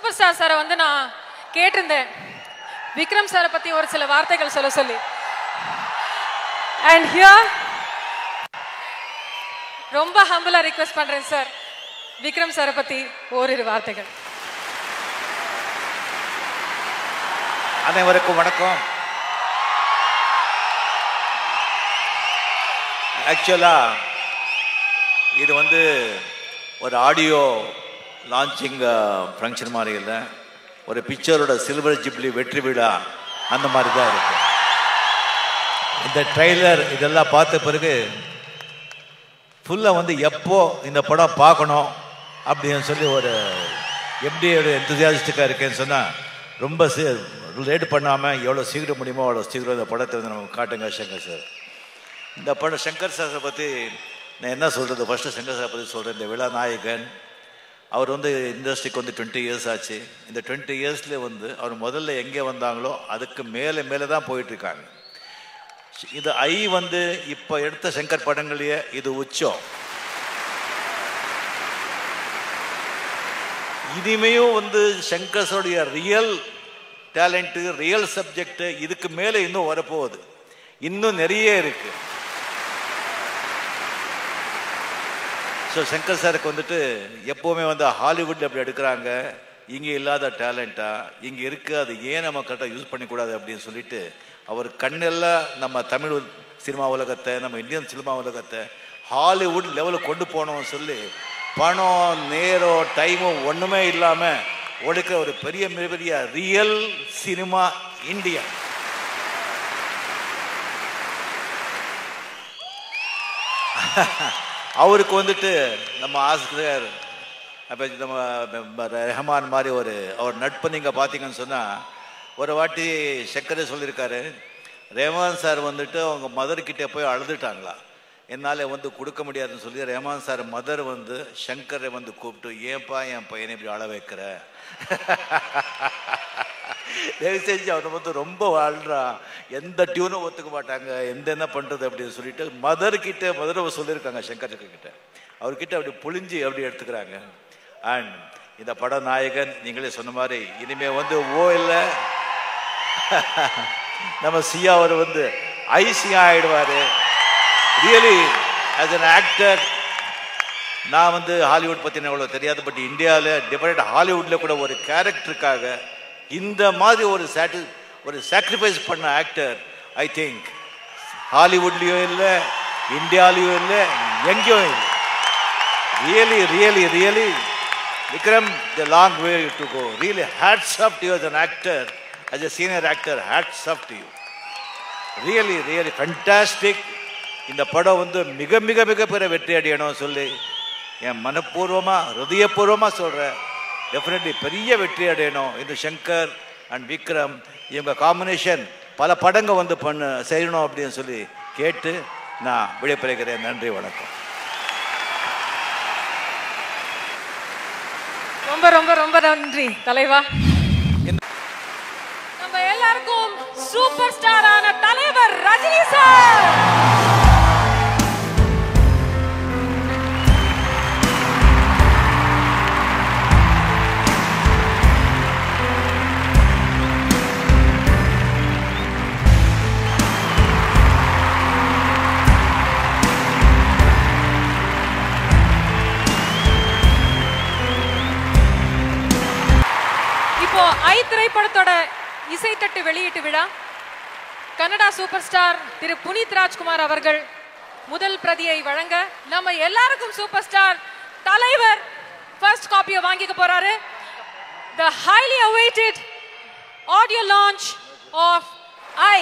Super star சாரை வந்து நான் கேட்டிருந்தேன் விக்ரம் சாரை பத்தி ஒரு சில வார்த்தைகள் சொல்ல சொல்லி. அண்ட் ஹியர் ரொம்ப ஹம்பிளா ரிக்வெஸ்ட் பண்றேன் சார், விக்ரம் சாரை பத்தி ஓரிரு வார்த்தைகள். அனைவருக்கும் வணக்கம். ஆக்சுவலா இது வந்து ஒரு ஆடியோ லான்ச்சிங் ஃபங்க்ஷன் மாதிரி இல்லை, ஒரு பிக்சரோட சில்வர் ஜூப்ளி வெற்றி விழா அந்த மாதிரி தான் இருக்கு. இந்த ட்ரெய்லர் இதெல்லாம் பார்த்த பிறகு ஃபுல்லாக வந்து எப்போ இந்த படம் பார்க்கணும் அப்படின்னு சொல்லி ஒரு எப்படி ஒரு எந்தூசியாஸ்டிக்காக இருக்கேன்னு சொன்னால் ரொம்ப லேட் பண்ணாமல் எவ்வளோ சீக்கிரம் முடியுமோ அவ்வளோ சீக்கிரம் இந்த படத்தை வந்து நம்ம காட்டுங்க சங்கர் சார். இந்த படம் சங்கர் சாரை பற்றி நான் என்ன சொல்கிறது, ஃபஸ்ட்டு சங்கர் சாரை பற்றி சொல்கிறேன். இந்த விழா நாயகன் அவர் வந்து இண்டஸ்ட்ரிக்கு வந்து 20 இயர்ஸ் ஆச்சு. இந்த 20 இயர்ஸ்லேயே வந்து அவர் முதல்ல எங்கே வந்தாங்களோ அதுக்கு மேலே மேலே தான் போயிட்டுருக்காங்க. இது வந்து இப்போ எடுத்த சங்கர் படங்களையே இது உச்சம். இனிமையும் வந்து சங்கர்ஸோடைய ரியல் டேலண்ட்டு, ரியல் சப்ஜெக்டு இதுக்கு மேலே இன்னும் வரப்போகுது, இன்னும் நிறைய இருக்கு. ஸோ சங்கர் சாருக்கு வந்துட்டு எப்போவுமே வந்து ஹாலிவுட்டில் அப்படி எடுக்கிறாங்க, இங்கே இல்லாத டேலண்ட்டா இங்கே இருக்குது, அது ஏன் நம்ம கரெக்டாக யூஸ் பண்ணிக்கூடாது அப்படின்னு சொல்லிட்டு அவர் கண்ணெல்லாம் நம்ம தமிழ் சினிமா உலகத்தை, நம்ம இந்தியன் சினிமா உலகத்தை ஹாலிவுட் லெவலுக்கு கொண்டு போனோம்னு சொல்லி பணம் நேரம் டைமும் ஒன்றுமே இல்லாமல் ஒடுக்கிற ஒரு பெரிய மிகப்பெரிய ரியல் சினிமா இந்தியா. அவருக்கு வந்துட்டு நம்ம ஆசிரியர் நம்ம ரஹ்மான் மாதிரி அவர் நட்பு நீங்கள் பார்த்தீங்கன்னு சொன்னால், ஒரு வாட்டி சங்கரே சொல்லியிருக்காரு, ரஹ்மான் சார் வந்துட்டு அவங்க மதர்கிட்ட போய் அழுதுட்டாங்களா, என்னால் வந்து கொடுக்க முடியாதுன்னு சொல்லி ரஹ்மான் சார் மதர் வந்து சங்கரை வந்து கூப்பிட்டு, ஏன்பா என் பையனை இப்படி அழ வைக்கிற, தயவு செஞ்சு அவனை வந்து ரொம்ப வாழ்றான், எந்த டியூனும் ஒத்துக்க மாட்டாங்க, என்ன பண்ணுறது அப்படின்னு சொல்லிட்டு மதரை சொல்லியிருக்காங்க சங்கர் கிட்ட. அவர்கிட்ட அப்படி புளிஞ்சு அப்படி எடுத்துக்கிறாங்க. அண்ட் இந்த பட நாயகன் நீங்களே சொன்ன மாதிரி இனிமே வந்து இல்லை நம்ம சியா அவர் வந்து ஐசியா ஆயிடுவாரு. ரியலி ஆஸ் அன் ஆக்டர் நான் வந்து ஹாலிவுட் பற்றி எவ்வளோ தெரியாது, பட் இந்தியாவில் டிஃபரெண்ட் ஹாலிவுட்டில் கூட ஒரு கேரக்டருக்காக இந்த மாதிரி ஒரு சாக்ரிஃபைஸ் பண்ண ஆக்டர் ஐ திங்க் ஹாலிவுட்லேயும் இல்லை, இந்தியாவிலையும் இல்லை, எங்கேயும் இல்லை. Really really really Vikram, the long way to go. Really, hats off to you as an actor, as a senior actor, hats off to you. Really, really fantastic. இந்த படம் வந்து மிக மிக மிக பெரிய வெற்றி அடையணும் சொல்லி என் மனப்பூர்வமாக ஹிருதயபூர்வமாக சொல்கிறேன். டெஃபினெட்லி பெரிய வெற்றி அடையணும். இந்த சங்கர் அண்ட் விக்ரம் இவங்க காம்பினேஷன் பல படங்கள் வந்து செய்யணும் அப்படின்னு சொல்லி கேட்டு நான் விடைபெறுகிறேன். நன்றி, வணக்கம். ரொம்ப ரொம்ப ரொம்ப நன்றி தலைவா. நம்ம எல்லாருக்கும் சூப்பர் ஸ்டாரான தலைவர் ரஜினி சார். திரைப்படத்தோட இசைத்தட்டு வெளியீட்டு விழா கன்னடா சூப்பர் ஸ்டார் திரு புனித் ராஜ்குமார் அவர்கள் முதல் பிரதியை வழங்க நம்ம எல்லாருக்கும் சூப்பர் ஸ்டார் தலைவர் ஃபர்ஸ்ட் காப்பியை வாங்கிக்க போறாரு. The highly awaited audio launch of I.